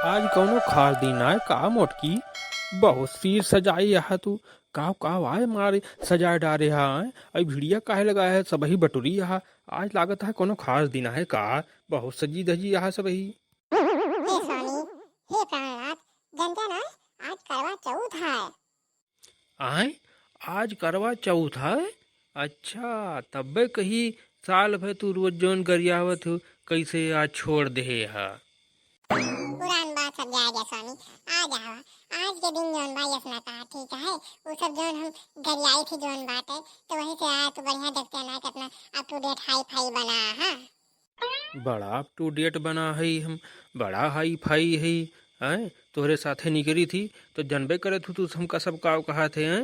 आज कौनो खास दिन आय का मोटकी बहुत सिर सजाई यहाँ तू काव आय मारे सजाए डारे हा आय अई भिड़िया काहे लगाए है सबही बटुरी यहाँ आज लागत है कोनो खास दिन है का बहुत सजी धजी यहाँ सबही हे स्वामी, हे प्राणनाथ, जनता ना आज करवा चौथ है। आय आज करवा चौथ है। अच्छा तब्बे कही साल भर तू रोज जोन गरियावत हो कैसे आज छोड़ दे हा। पुरान बात सब जाएगा स्वामी, आ जाओ। आज के दिन जोन बा यसना कहा ठीक है, वो सब जोन हम गरियाई थी जोन बात है, तो वही से आया तो बढ़िया देखते ना कितना up to date hi fi बना है। बड़ा अप टू डेट बना है हम बड़ा हाई फाई है। हैं तोहरे साथे निकली थी तो जानबे करे तू हमका सब काव कहा थे हैं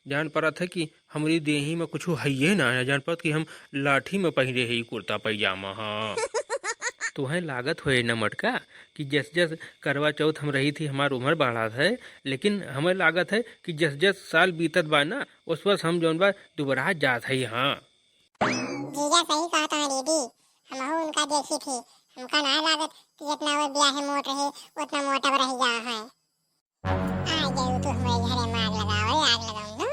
जान पड़ा था कि हमारी देही में कुछ है ना जान पड़त कि हम लाठी में पहने है कुर्ता पैजामा। हाँ तुम्हें लागत हो न मटका कि जस जस करवा चौथ हम रही थी हमार उम्र बढ़ा है, लेकिन हमें लागत है कि जस जस साल बीतत बा ना उस वक्त हम जौन बा दुबरा जात है। हाँ जीजा सही कहा था दीदी, हम उनका देखी थी, हमका ना लागत कि जितना वो ब्याह मोट रहे उतना मोटा रह जा है। आ जाओ तो हमारे घरे में आग लगाओ, आग लगाओ ना।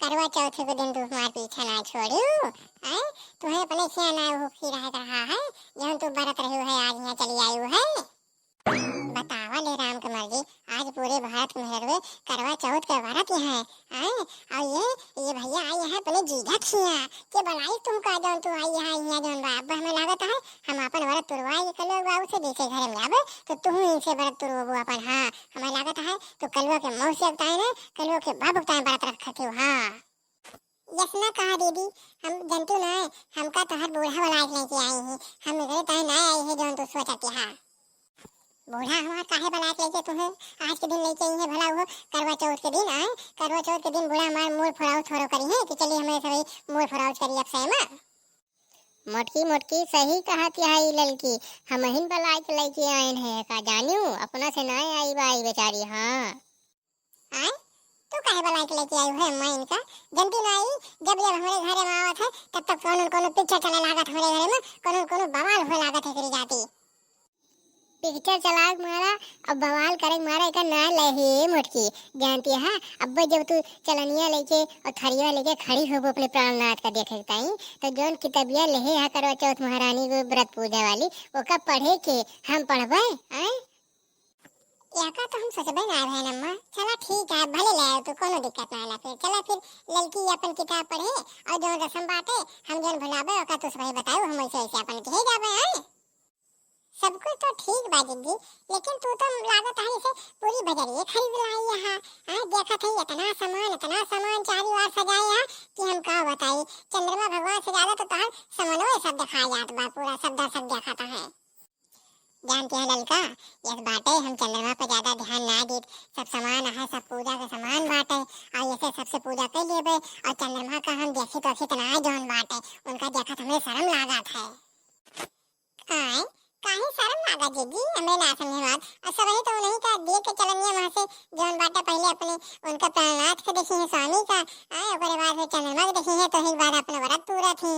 करवा चौथ के दिन तू हमारे पीछे ना छोड़ियो, हैं? तुम्हें अपने से ना भूखी रहा है, जब तू बरत रही है आज यहाँ चली आई है। बतावा ले राम की मर्जी, आज पूरे भारत में हरवे करवा चौथ के व्रत है, हैं? और ये भैया आई है अपने जीजा खिया के बनाई तुमका जौन तू आई है यहाँ जौन बा। अब हमें लागत है हम अपन व्रत तुरवाई कल बाबू से जैसे घर में आवे तो तुम इनसे व्रत तुरवो अपन। हाँ हमें लागत है तो कलवा के मौत से उगताए ना कलवा के बाप उगताए व्रत रखते हो। हाँ यसना कहा दीदी, हम जंतु ना है, हमका तो हर बूढ़ा वाला लेके आई है, हम इधर तय ना आई है जौन तू सोचती। हाँ बूढ़ा हमारा काहे बना के लेके तुम्हें आज के दिन लेके आई है, भला वो करवा चौथ के दिन आए, करवा चौथ के दिन बूढ़ा हमारा मूड फुराव थोड़ो करी है कि चलिए हमें सभी मूड फुराव करी अब सहमा। मोटकी मोटकी सही कहा कि आई ललकी, हम हिन बलाई के लेके आए हैं का जानियो अपना से ना आई बाई बेचारी। हाँ आए तू काहे बलाई के लेके आई है मैं इनका जनती ना आई, जब जब हमारे घरे में आवत है तब तक कोनो कोनो पिक्चर चले लागत हमारे घरे में, कोनो कोनो बवाल हो लागत है करी जाती। पिक्चर चला मारा अब बवाल करे मारा का ना लहे मुटकी जानती है। अब जब तू चलनिया लेके और थरिया लेके खड़ी हो अपने प्राणनाथ का देखे ताई तो जोन किताबिया लहे है करवा चौथ महारानी को व्रत पूजा वाली वो का पढ़े के हम पढ़बे आए याका तो हम सोचबे ना है नम्मा। चला ठीक है भले ले तो कोनो दिक्कत ना है, फिर चला फिर लड़की अपन किताब पढ़े और जो रसम बाटे हम जोन भुलाबे ओका तो सही बताओ हम ऐसे ऐसे अपन कहे जाबे। आए सब कुछ तो ठीक बा दीदी, लेकिन तू तो लागत है इसे पूरी बजरिए खरीद लाई है। हां देखा थे इतना सामान चारी बार सजाए है कि हम का बताई। चंद्रमा भगवान से ज्यादा तो तार समन्वय सब दिखाया जात बा, पूरा सब दर्शक दिखाता है। जानते हैं ललका इस बाटे हम चंद्रमा पर ज्यादा ध्यान ना दी, सब सामान है सब पूजा का सामान बाटे और ऐसे सबसे पूजा कर लेबे और चंद्रमा का हम देखी तो इतना जोन बाटे उनका देखा हमें शर्म लागत है। आए काहे शर्म लागा दीदी, हमें ना समझे बात और सब ही तो नहीं का देख के चलनिया वहां से जोन बाटा पहले अपने उनका प्राणनाथ से देखी है स्वामी का आए ओकरे बाद फिर चंद्रमा के देखी है तो एक बार अपने व्रत पूरा थी।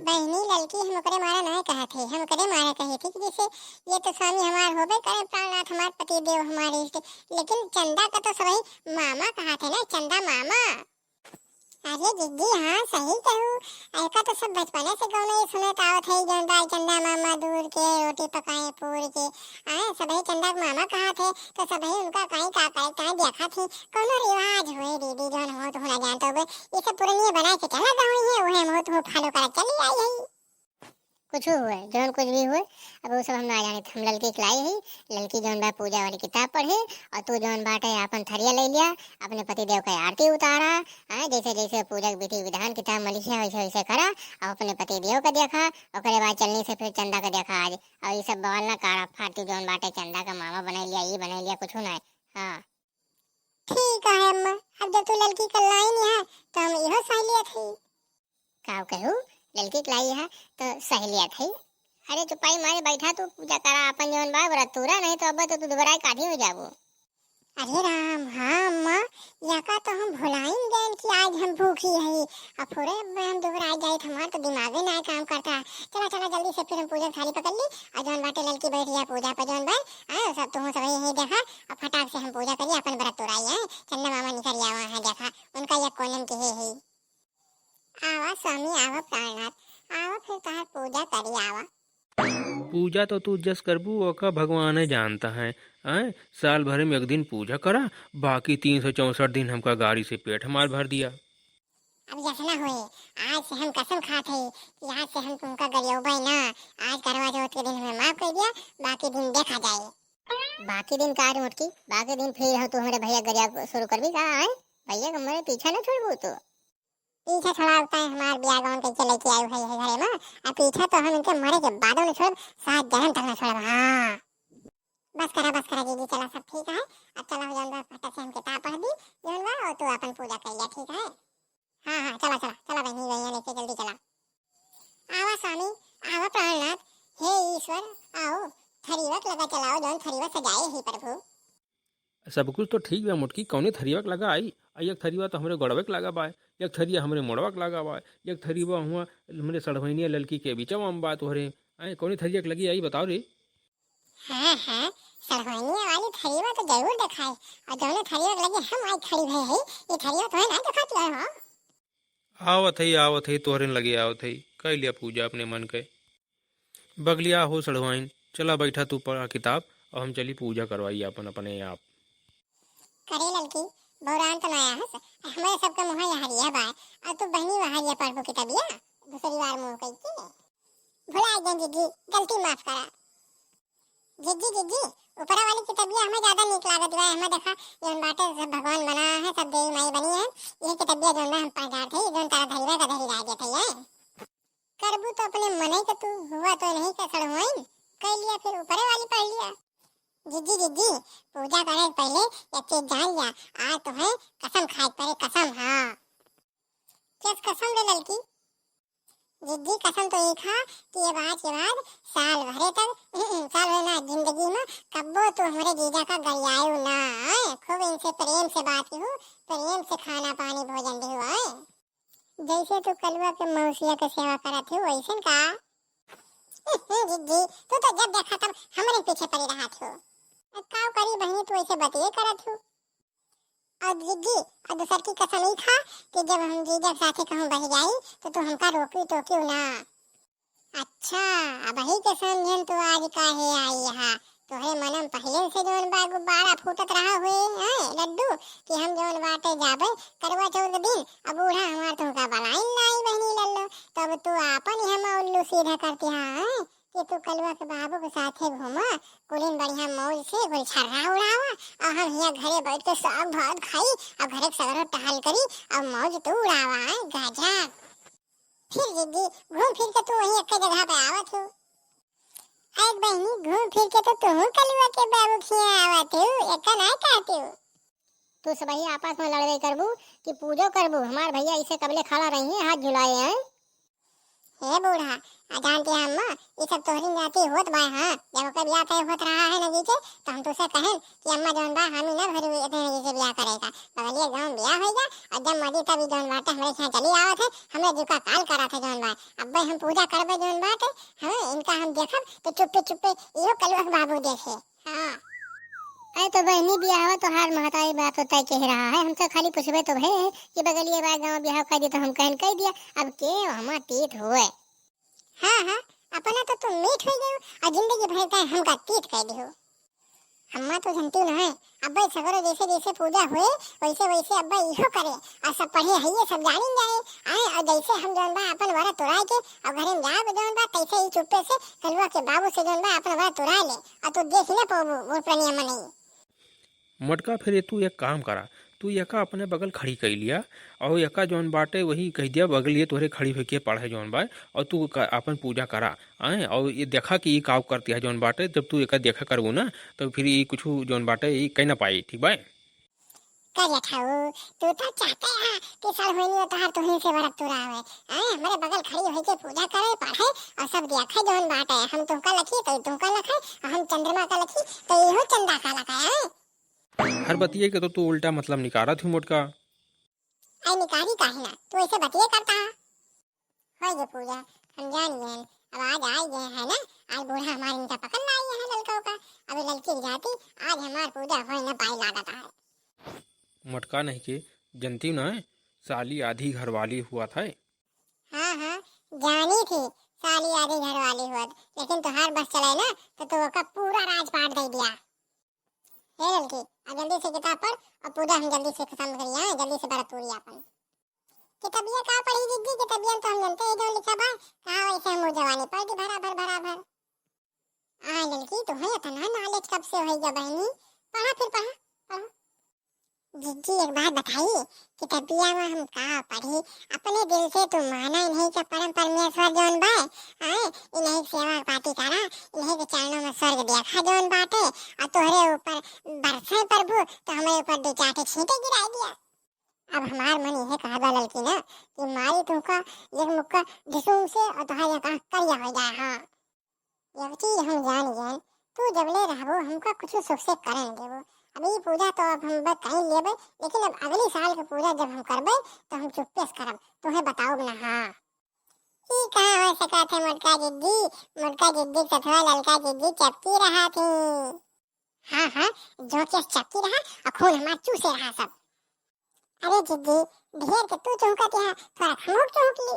बहनी ललकी हम ओकरे मारा नहीं कहा थे, हम ओकरे मारा कहे थे कि जैसे ये तो स्वामी हमार होबे करे प्राणनाथ हमार पति देव हमारे इष्ट, लेकिन चंदा का तो सभी मामा कहा थे ना, चंदा मामा। अरे दीदी हाँ सही कहूँ, ऐसा तो सब बचपने से गाँव में सुनत आवत है जौन बाई चंदा मामा दूर के रोटी पकाए पूर के। आए सभी चंदा मामा कहा थे तो सभी उनका कहीं का कहीं देखा थी कोनो रिवाज हुए दीदी जौन हो तो होना जानते हो ये सब पुरानी बना के चला गाँव है वह हम तो फॉलो कर चली आई है। कुछ हुए जौन कुछ भी हुए अब वो सब हम ना जाने, हम लड़की खिलाई है लड़की जौन बा पूजा वाली किताब पढ़े और तू जौन बाटे अपन थरिया ले लिया अपने पति देव का आरती उतारा। जैसे जैसे पूजा विधि विधान किताब मलिया वैसे वैसे करा और अपने पति देव का देखा और बाद चलने से फिर चंदा का देखा आज और ये सब बवाल ना कारा फाटू जौन बाटे चंदा का मामा बना लिया ये बना लिया कुछ ना। हाँ ठीक है अम्मा, अब जब तू लड़की का लाई नहीं है तो हम यह सहेलियत है का कहूँ लड़की लाई है तो सहेलियत है। अरे चुपाई मारे बैठा तू पूजा करा अपन जौन बा व्रत तूरा नहीं तो अब तो तू दोबारा काठी हो जाबो। अरे राम, हाँ अम्मा, यका तो हम भुलाइन गए कि आज हम भूखी है। अब पूरे हम दोबारा आ जाए हमारा तो दिमाग ही ना काम करता। चला चला जल्दी से फिर हम पूजा थाली पकड़ ली और जौन बाटे लड़की बैठ गया पूजा पर जौन बार सब तुम सब यही देखा और फटाक से हम पूजा करिए अपन व्रत तोड़ाई है। चंदा मामा निकल आवा है देखा उनका यह कोलम के है। आवा स्वामी आवा प्राणनाथ आवा फिर तहार पूजा करी आवा। पूजा तो तू जस करबू ओका भगवान जानता है। साल भर में एक दिन पूजा करा, बाकी 364 दिन हमका गाड़ी से पेट मार भर दिया। अब जैसे ना हुए, आज से हम कसम खाते कि आज से हम तुमका गरियोबै ना। आज करवा चौथ के दिन हमें माफ कर दिया, बाकी दिन देखा जाए। बाकी दिन कार मुटकी, बाकी दिन फिर हो तू हमारे भैया गरिया शुरू कर भी का है। भैया को हमारे पीछा ना छोड़बू तो पीछा छोड़ा होता है हमारे ब्याह गाँव के चले के आयु है घरे में। अब पीछा तो हम इनके मरे के बादों ने छोड़ 7 जन्म तक ना छोड़। हाँ बस करा दीदी, चला सब ठीक है। अब चला हो जाऊंगा फटाक से हम किताब पढ़ दी जाऊंगा और तू अपन पूजा कर लिया ठीक है। हाँ हाँ चला चला चला बहनी भैया लेके जल्दी चला। आवा स्वामी आवा प्राणनाथ, हे ईश्वर आओ थरीवत लगा चलाओ जौन थरीवत सजाए ही प्रभु। सब कुछ तो ठीक बा मुटकी, कौने थरिया के लगा आई। एक थरिया तो हमरे गोड़वे के लगा बा, एक थरिया हमरे मोड़वा के लगा बा, एक थरिया हुआ हमरे सड़भैनिया ललकी के बीचवा में बा तोहरे। कौने थरिया के लगी आई बताओ रे। हाँ हाँ सड़भैनिया वाली थरीवा तो जरूर दिखाए और जौने थरीवा के लगे हम आज खड़ी भई है ये थरीवा तो है ना दिखाती है। हाँ आवत है तोहरे लगे आवत है। कर लिया पूजा अपने मन के। बगलिया हो सड़वाइन, चला बैठा तू पढ़ा किताब और हम चली पूजा करवाई अपन अपने आप। करे ललकी बौरान तो नया है हमारे सबका मुँह यहाँ हरिया बा और तू बहनी वहाँ ये पढ़बो किताबिया दूसरी बार मुँह कही के भुला गए जिज्जी गलती माफ करा। जिज्जी ऊपरा वाली किताबिया हमें ज्यादा नीक लागत बा। हमें देखा ये बाटे सब भगवान बना है सब देवी माई बनी है। ये किताबिया जो हम पढ़ा थे जो तारा धरीवा का धरी रह गए थे करबू तो अपने मन ही तू हुआ तो नहीं कर सड़वाइन कर लिया फिर ऊपरे वाली पढ़ लिया। जिज्जी पूजा करे पहले ये चीज जान लिया आज तो है कसम खाए पड़े कसम। हाँ किस कसम ले लड़की। जिज्जी कसम तो ये खा कि ये बात के बाद साल भरे तक साल भरे ना जिंदगी में कब्बो तो हमारे जीजा का गरियायु ना आए। खूब इनसे प्रेम से बात की हूँ, प्रेम से खाना पानी भोजन दी हुआ है। जैसे तू कलवा के मौसिया के सेवा करा थे वैसे का। जिज्जी तू तो जब देखा तब हमारे पीछे पड़ी रहा थो। काव करी बहनी तू ऐसे बतिए करा थू। और जिज्जी और दूसर की कसम ही खा कि जब हम जीजा के साथे कहूँ बही जाई तो तू हमका रोकी टोकी ना। अच्छा अब ही के समझन तू आज काहे आई यहाँ। तोहरे मनम पहले से जौन बा गुब्बारा फूटत रहा हुए हैं लड्डू कि हम जौन बाटे जाबे करवा चौथ दिन अब बूढ़ा हमार तुमका बलाइन लाई बहनी लल्लो तब तू आपन ही हम उल्लू सीधा करती है कि तू कलवा के बाबू के साथे घूमा कुलिन बढ़िया मौज से गुलछर्रा उड़ावा और हम यहाँ घरे बैठ के साग भात खाई और घरे सगरो टहल करी और मौज तू उड़ावा है गाजा। फिर जिद्दी घूम फिर के तू वहीं एक जगह पे आवत हो। आज बहनी घूम फिर के तो तुम कलवा के बाबू खिया आवत हो एक ना कहते हो। तू सब ही आपस में लड़ाई करबू कि पूजो करबू हमार भैया इसे कबले खड़ा रही है हाथ झुलाए हैं। हे बूढ़ा जानते हैं अम्मा ये सब तोहरी जाती होत बा। हाँ जब ओकर ब्याह तय होत रहा है नजी के तो हम तुझसे कहें कि अम्मा जौन बा हम ही ना भरी इतने नजी से ब्याह करेगा बगलिए गाँव ब्याह होगा और जब मरी तभी जौन बाटे हमारे यहाँ चली आवत है हमें जुका काल करा थे जौन बा अब हम पूजा करबे जौन बाटे हाँ इनका हम देखब तो चुप्पे इहो कलवा के बाबू देखे। हाँ अरे तो बहनी ब्याह तो हर महताई बात होता है कह रहा है हमसे खाली पूछबे तो भे कि बगलिए बा गाँव ब्याह कर दिया तो हम कहन कह दिया अब के हमार तीत हुए। हाँ अपना तो तुम मीठ हो गए और जिंदगी भर का हमका तीत कह दियो। अम्मा तो जानती न है अब्बा सगरो जैसे जैसे पूजा हुए वैसे वैसे अब्बा इहो करे और सब पढ़े है सब जानी जाए आए और जैसे हम जौन बा अपन वरा तुराए के और घरे में जाब जौन बा तैसे ही चुप्पे से कलवा के बाबू से जौन बा अपन वरा तुरा ले और तू देख ना पाबू वो प्रनियम नहीं। मटका फिर तू एक काम करा, तू यका अपने बगल खड़ी कर लिया और यका जौन बाटे वही कह दिया बगलिए तोहरे खड़ी होके पढ़े जौन बा और तू अपन पूजा करा आए और ये देखा कि ये काव करती है जौन बाटे जब तू एक देखा करबू ना तो फिर ये कुछ जौन बाटे ये कह ना पाई ठीक बा। कर ठाऊ तू तो चाहते है कि साल होइनी तो हर तुही से बरत तुरा है हमारे बगल खड़ी होई के पूजा करे पढ़े और सब देखा जौन बाटे हम तुमका लखी तो तुमका लखे और हम चंद्रमा का लखी तो इहो चंदा का लखा है। हर बतिये के तो तू उल्टा मतलब निकारा थी मोटका। आई निकारी काहे ना, तू ऐसे बतिए करता है। हो ये पूजा हम जान गए, अब आज आई गए है ना, आज बूढ़ा हमारे इनका पकड़ लाई है लड़कों का। अभी लड़की की जाती आज हमार पूजा हो न पाई लागत है। मटका नहीं के जनती न साली आधी घरवाली हुआ था। हाँ हाँ जानी थी साली आधी घर वाली हुआ, लेकिन तुहार बस चले ना तो का पूरा राजपाट दे दिया। हे लड़की अब जल्दी से किताब पढ़ और पूजा हम जल्दी से खत्म करिए, जल्दी से बड़ा पूरी अपन किताबिया का पढ़ी दीदी, किताबिया तो हम जानते हैं जो लिखा बा कहा वैसे हम जवानी पढ़ दी भरा भर। आ लड़की तो है इतना नॉलेज कब से होई जा बहनी, पढ़ा फिर पढ़ा। जीजी एक बात बताइए, किताबिया में हम का पढ़ी अपने दिल से तो माना ही नहीं कि परम परमेश्वर जौन बा आए इन्हीं सेवा पाती करा, इन्हीं के चरणों में स्वर्ग देखा जौन बाटे और तोहरे ऊपर बरसे प्रभु तो हमारे ऊपर दो चाटे छींटे गिरा दिया। अब हमार मन यह कहा लड़की ना कि मारी तुमका एक मुक्का ढिसूम से और तुम्हारे का करिया हो जाए। हाँ ये चीज हम जान गए, तू जबले रहबो हमका कुछ सुख से करेंगे वो। अभी पूजा तो अब हम बस कहीं लेबे, लेकिन अब अगली साल की पूजा जब हम करबे तो हम चुप्पे करब, तुम्हें बताओ ना। हाँ ही कहाँ हो सका थे मुर्गा जिद्दी सथवा ललका जिद्दी चपकी रहा थी। हाँ हाँ जो केस चपकी रहा और खून हमार चूसे रहा सब। अरे जिद्दी ढेर के तू चौंकत यहाँ थोड़ा खमोक चौंक ली।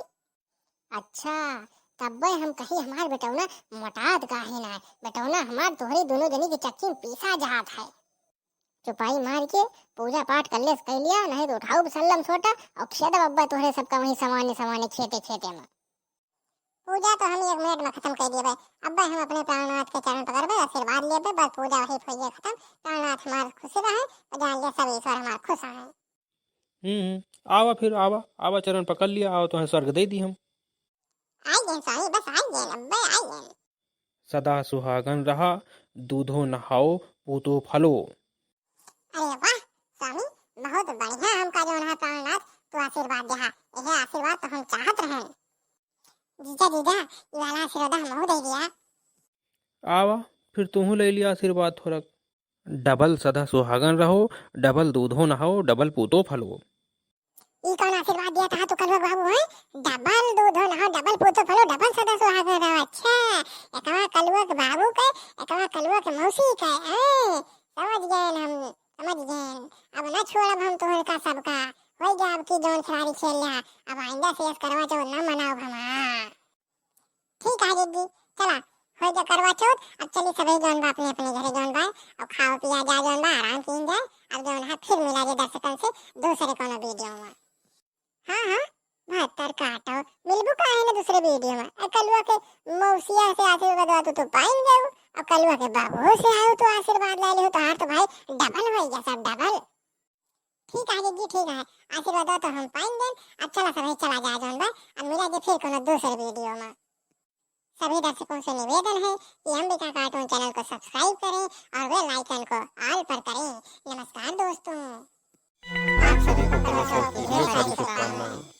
अच्छा तब हम कहीं हमार बेटौना मोटात काहे ना, बेटौना हमार तोहरी दोनों जनी की चक्की में पीसा जात है। चुपाई मार के पूजा पाठ कर ले कह लिया, नहीं तो उठाओ सल्लम छोटा और खेद बब्बा तोहरे सबका वही सामान्य खेते में। पूजा तो हम एक मिनट में खत्म कर दिए भाई। अब हम अपने प्राणनाथ के चरण पकड़बे आशीर्वाद लेबे, बस पूजा वही होइए खत्म। प्राणनाथ हमार खुश रहे और जान ले सब ईश्वर हमार खुश रहे। आवा फिर आवा चरण पकड़ लिया, आओ तो स्वर्ग दे दी हम। आई गए स्वामी, बस आई गए अब्बे आई गए। सदा सुहागन रहा दूधो नहाओ पूतो फलो। अरे वाह स्वामी बहुत बढ़िया हमका जो है प्राणनाथ तो आशीर्वाद दिया, यह आशीर्वाद तो हम चाहत रहे। जीजा ये वाला आशीर्वाद हम दे दिया। आवा फिर तुहू ले लिया आशीर्वाद थोड़ा। डबल सदा सुहागन रहो, डबल दूधो नहाओ, डबल पूतो फलो। ई कौन आशीर्वाद दिया था तो कलवा बाबू है? डबल दूधो नहाओ, डबल पूतो फलो, डबल सदा सुहागन रहो। अच्छा एकवा कलवा के बाबू के, एकवा कलवा के मौसी के। समझ गए हम, समझ गए। अब न छोड़ब हम तोहर का सबका, हो गया अब की जोन खिलाड़ी खेल लिया, अब आइंदा से करवा चौथ न मनाओ हम। ठीक है दीदी चला हो जा करवा चौथ, अब चली सभी जोन बा अपने अपने घरे जोन बा और खाओ पिया जा जोन बा आराम कीन जाए। अब जोन है फिर मिला जे दर्शकन से दूसरे कोनो वीडियो में। हाँ हाँ 72 काटो मिलबू का है ना दूसरे वीडियो में। कलुआ के मौसिया से आशीर्वाद तो पाइन जाओ और कलुआ के बाबू से आयो तो आशीर्वाद ले लियो, तो हार तो भाई डबल हो गया सब डबल। ठीक है जी ठीक है, आशीर्वाद तो हम पाएंगे। अब चला सभी चला जाए जोन बा, अब मिला जे फिर कोनो दूसरे वीडियो में। सभी दर्शकों से निवेदन है कि अंबिका कार्टून चैनल को सब्सक्राइब करें और बेल आइकन को ऑल पर करें। नमस्कार दोस्तों, आप सभी को करवा चौथ की ढेर सारी शुभकामनाएं।